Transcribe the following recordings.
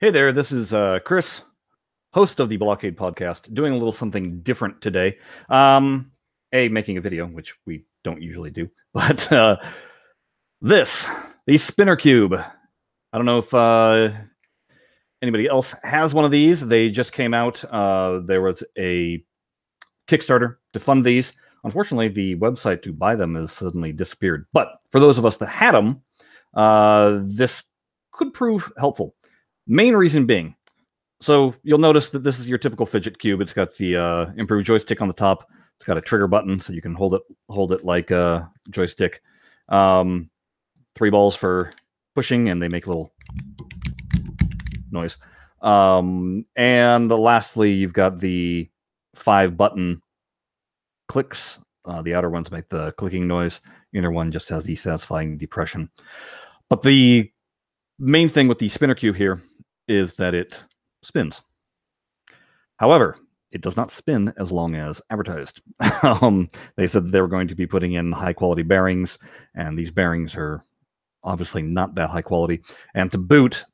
Hey there, this is Chris, host of the BlahCade Podcast, doing a little something different today. Making a video, which we don't usually do, but the spinner cube. I don't know if anybody else has one of these. They just came out. There was a Kickstarter to fund these. Unfortunately, the website to buy them has suddenly disappeared. But for those of us that had them, this could prove helpful. Main reason being, so you'll notice that this is your typical fidget cube. It's got the improved joystick on the top. It's got a trigger button, so you can hold it like a joystick. 3 balls for pushing, and they make a little noise. And lastly, you've got the 5 button clicks. The outer ones make the clicking noise. Inner one just has the satisfying depression. But the main thing with the spinner cube here is that it spins. However, it does not spin as long as advertised. They said that they were going to be putting in high-quality bearings, and these bearings are obviously not that high quality. And to boot,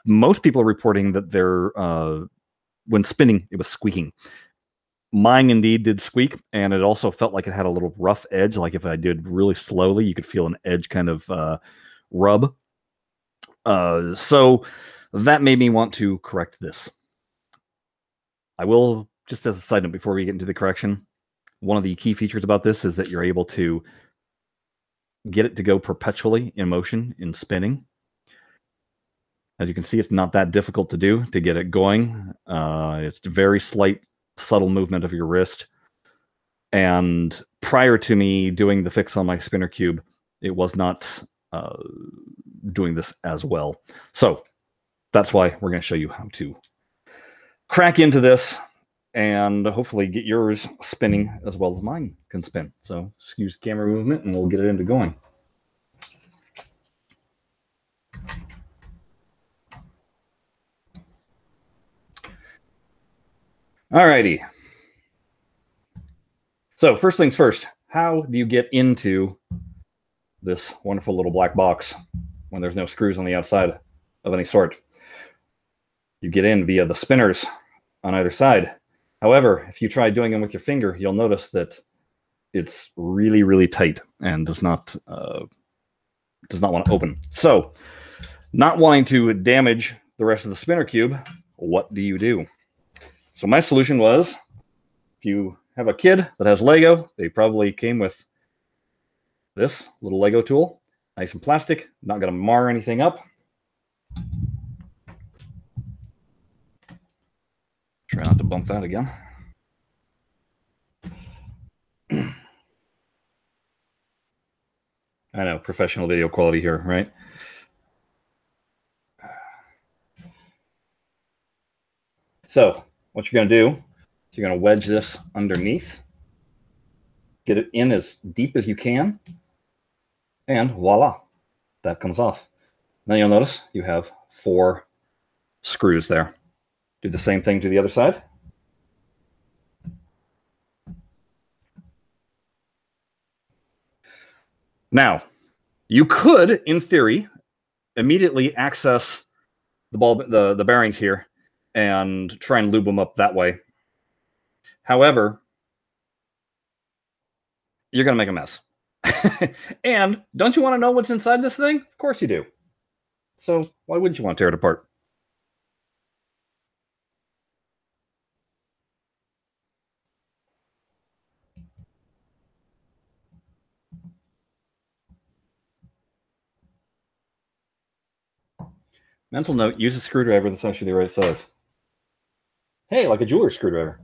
most people are reporting that they're when spinning, it was squeaking. Mine indeed did squeak, and it also felt like it had a little rough edge. Like if I did really slowly, you could feel an edge kind of rub. So that made me want to correct this. I will, just as a side note before we get into the correction, one of the key features about this is that you're able to get it to go perpetually in motion, in spinning. As you can see, it's not that difficult to do, to get it going. It's a very slight, subtle movement of your wrist. And prior to me doing the fix on my spinner cube, it was not doing this as well. So that's why we're going to show you how to crack into this and hopefully get yours spinning as well as mine can spin. So excuse camera movement and we'll get it into going. Alrighty. So first things first, how do you get into this wonderful little black box when there's no screws on the outside of any sort? You get in via the spinners on either side. However, if you try doing them with your finger, you'll notice that it's really, really tight and does not want to open. So, not wanting to damage the rest of the spinner cube, what do you do? So my solution was, if you have a kid that has Lego, they probably came with this little Lego tool, nice and plastic, not going to mar anything up. Try not to bump that again. I know, professional video quality here, right? So what you're going to do is you're going to wedge this underneath, get it in as deep as you can, and voila, that comes off. Then you'll notice you have 4 screws there. Do the same thing to the other side. Now, you could, in theory, immediately access the bearings here and try and lube them up that way. However, you're going to make a mess. And don't you want to know what's inside this thing? Of course you do. So why wouldn't you want to tear it apart? Mental note, use a screwdriver that's actually the right size. Hey, like a jeweler's screwdriver.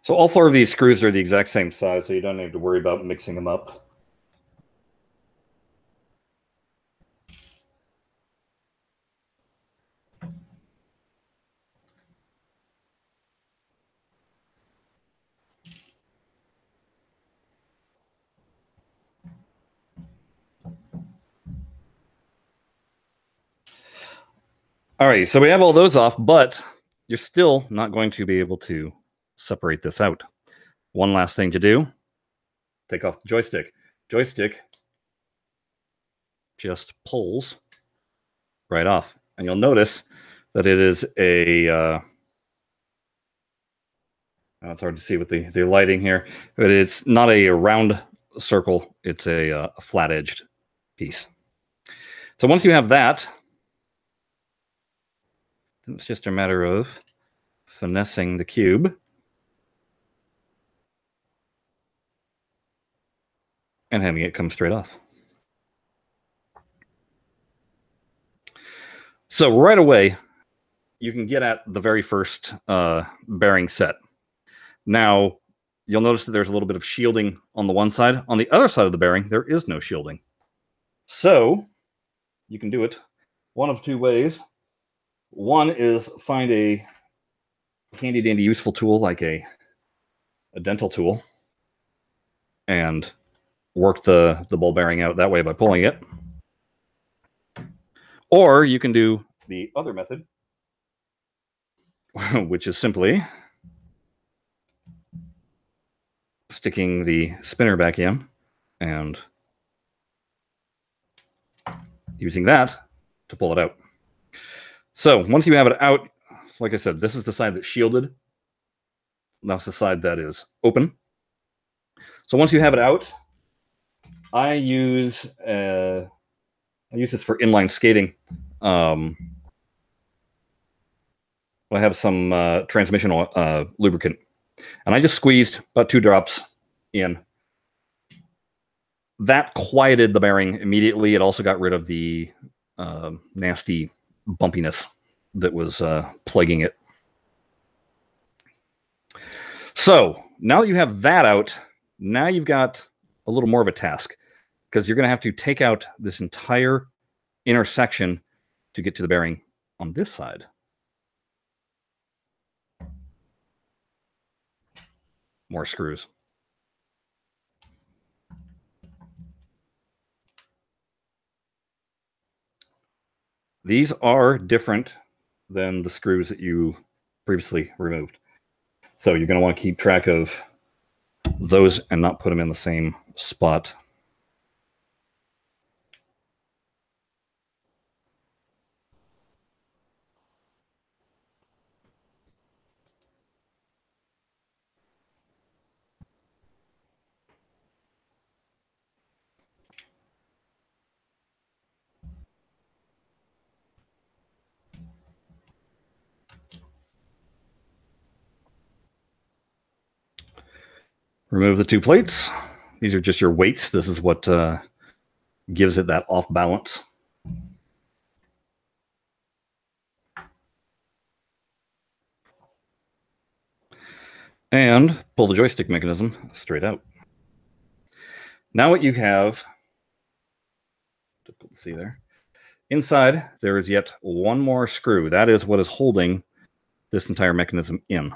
So all 4 of these screws are the exact same size, so you don't need to worry about mixing them up. All right, so we have all those off, but you're still not going to be able to separate this out. One last thing to do, take off the joystick. Joystick just pulls right off. And you'll notice that it is a, it's hard to see with the lighting here, but it's not a round circle, it's a flat-edged piece. So once you have that, then it's just a matter of finessing the cube and having it come straight off. So right away, you can get at the very first bearing set. Now, you'll notice that there's a little bit of shielding on the one side. On the other side of the bearing, there is no shielding. So you can do it one of 2 ways. One is find a handy-dandy useful tool like a dental tool and work the ball bearing out that way by pulling it. Or you can do the other method, which is simply sticking the spinner back in and using that to pull it out. So once you have it out, like I said, this is the side that's shielded. That's the side that is open. So once you have it out, I use this for inline skating. I have some transmission lubricant, and I just squeezed about 2 drops in. That quieted the bearing immediately. It also got rid of the nasty bumpiness that was plaguing it. So now that you have that out, now you've got a little more of a task, because you're going to have to take out this entire intersection to get to the bearing on this side. More screws. These are different than the screws that you previously removed. So you're going to want to keep track of those and not put them in the same spot. Remove the 2 plates. These are just your weights. This is what gives it that off balance. And pull the joystick mechanism straight out. Now what you have, difficult to see there, inside there is yet one more screw. That is what is holding this entire mechanism in.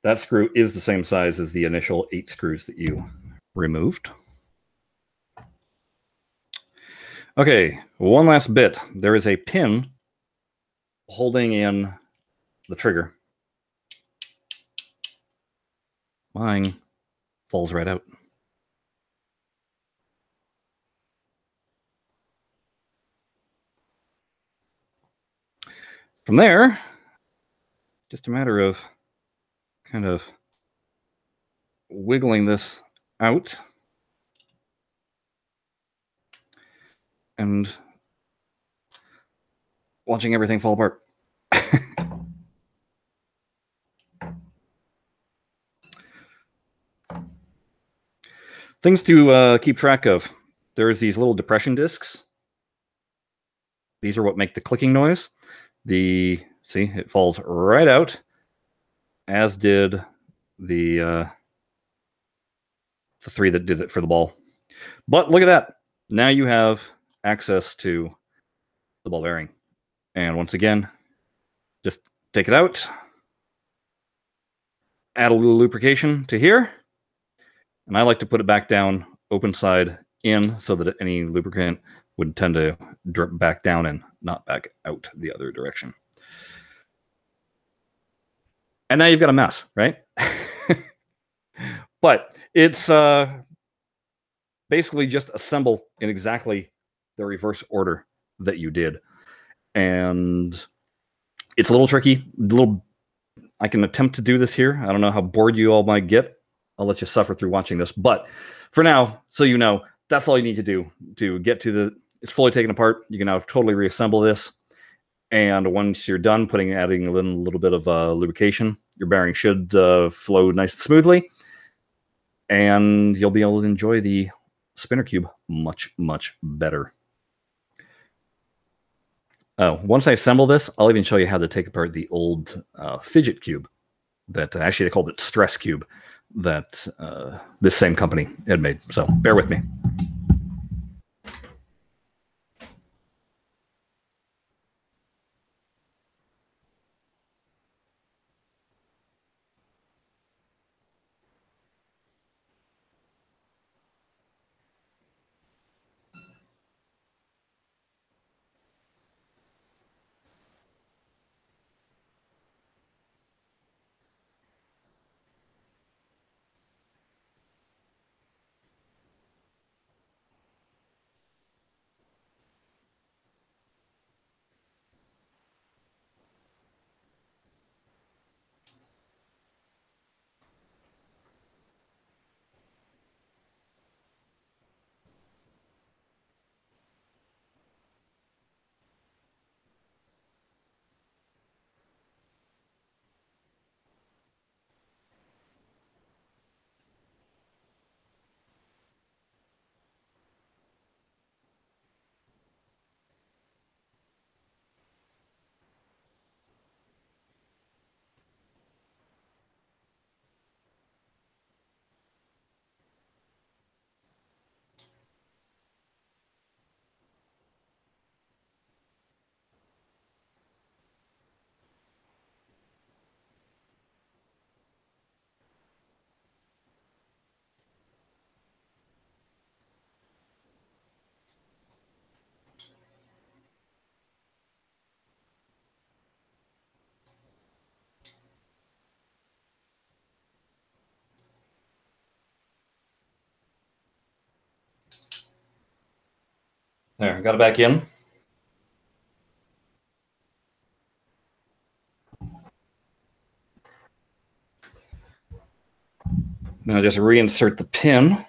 That screw is the same size as the initial 8 screws that you removed. Okay, one last bit. There is a pin holding in the trigger. Mine falls right out. From there, just a matter of kind of wiggling this out and watching everything fall apart. Things to keep track of. there's these little depression discs. These are what make the clicking noise. See, it falls right out, as did the 3 that did it for the ball. But look at that. Now you have access to the ball bearing. And once again, just take it out, add a little lubrication to here, and I like to put it back down open side in so that any lubricant would tend to drip back down and not back out the other direction. And now you've got a mess, right? But it's basically just assemble in exactly the reverse order that you did. And it's a little tricky. I can attempt to do this here. I don't know how bored you all might get. I'll let you suffer through watching this. But for now, so you know, that's all you need to do to get to it's fully taken apart. You can now totally reassemble this. And once you're done adding a little bit of lubrication, your bearing should flow nice and smoothly. And you'll be able to enjoy the spinner cube much, much better. Once I assemble this, I'll even show you how to take apart the old fidget cube that actually they called it stress cube that this same company had made. So bear with me. There, got it back in. Now just reinsert the pin.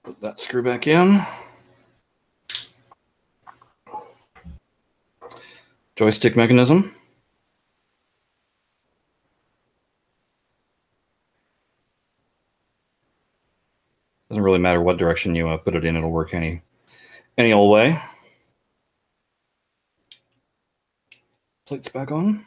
Put that screw back in. Joystick mechanism. Doesn't really matter what direction you put it in, it'll work any old way. Plates back on.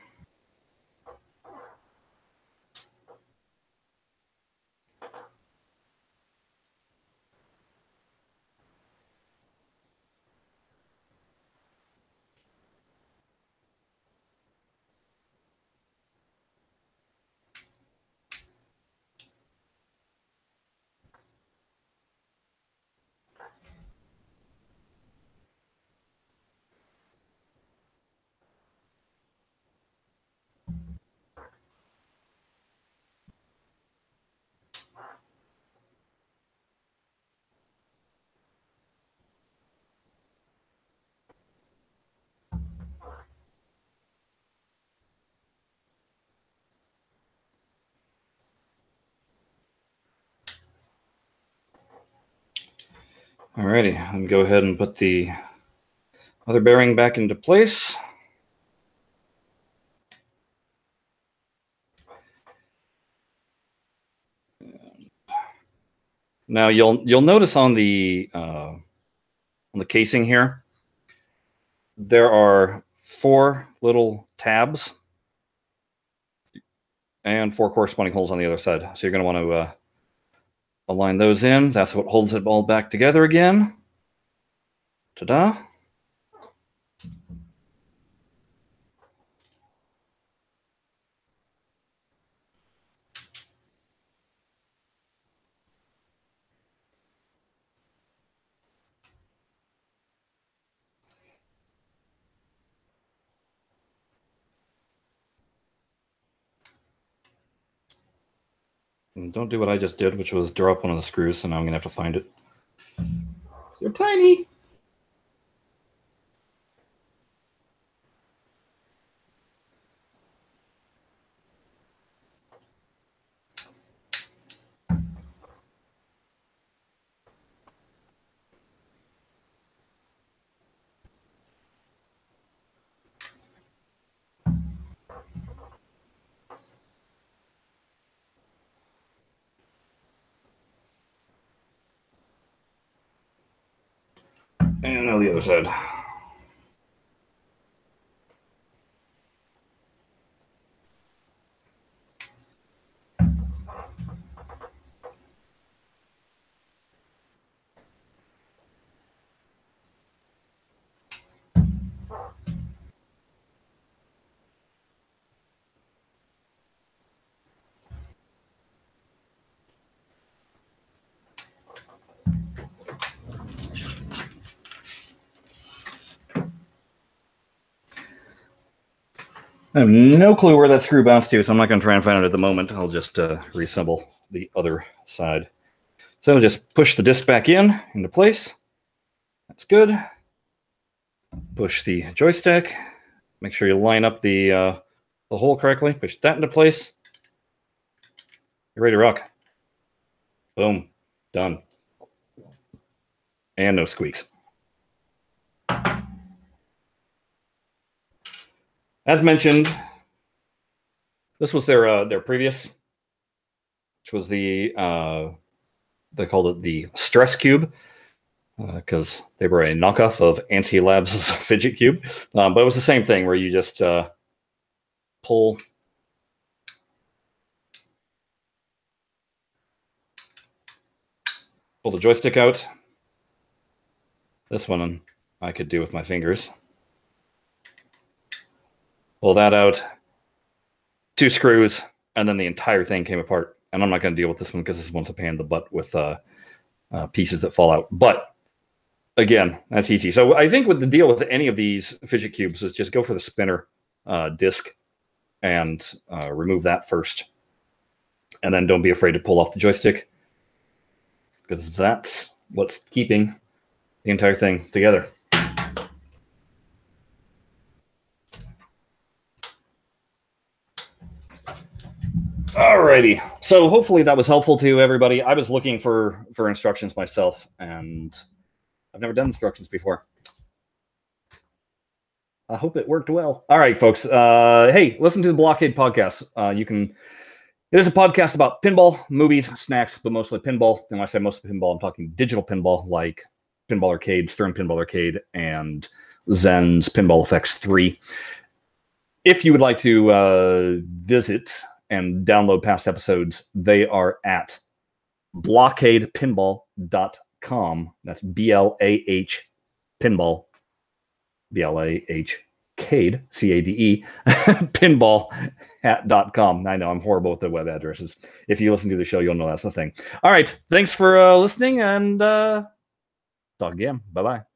Alrighty, and go ahead and put the other bearing back into place. Now you'll notice on the casing here, there are 4 little tabs and 4 corresponding holes on the other side. So you're going to want to align those in. That's what holds it all back together again. Ta-da. And don't do what I just did, which was drop one of the screws, so now I'm going to have to find it. They're tiny. And now the other side. I have no clue where that screw bounced to, so I'm not going to try and find it at the moment. I'll just reassemble the other side. So just push the disc back into place. That's good. Push the joystick. Make sure you line up the hole correctly. Push that into place. You're ready to rock. Boom. Done. And no squeaks. As mentioned, this was their previous, which was the they called it the Stress Cube, because they were a knockoff of ANSI Labs' Fidget Cube. But it was the same thing where you just pull the joystick out. This one I could do with my fingers. Pull that out, 2 screws, and then the entire thing came apart. And I'm not going to deal with this one because this one's a pain in the butt with pieces that fall out. But again, that's easy. So I think with the deal with any of these Fidget Cubes is just go for the spinner disc and remove that first. And then don't be afraid to pull off the joystick, because that's what's keeping the entire thing together. Alrighty, so hopefully that was helpful to everybody. I was looking for instructions myself, and I've never done instructions before. I hope it worked well. All right, folks. Hey, listen to the BlahCade Podcast. It is a podcast about pinball, movies, snacks, but mostly pinball. And when I say mostly pinball, I'm talking digital pinball, like Pinball Arcade, Stern Pinball Arcade, and Zen's Pinball Effects 3. If you would like to visit and download past episodes, they are at BlahCadePinball.com. That's B-L-A-H pinball, B-L-A-H Cade, C-A-D-E, pinball.com. I know I'm horrible with the web addresses. If you listen to the show, you'll know that's the thing. All right. Thanks for listening, and talk again. Bye-bye.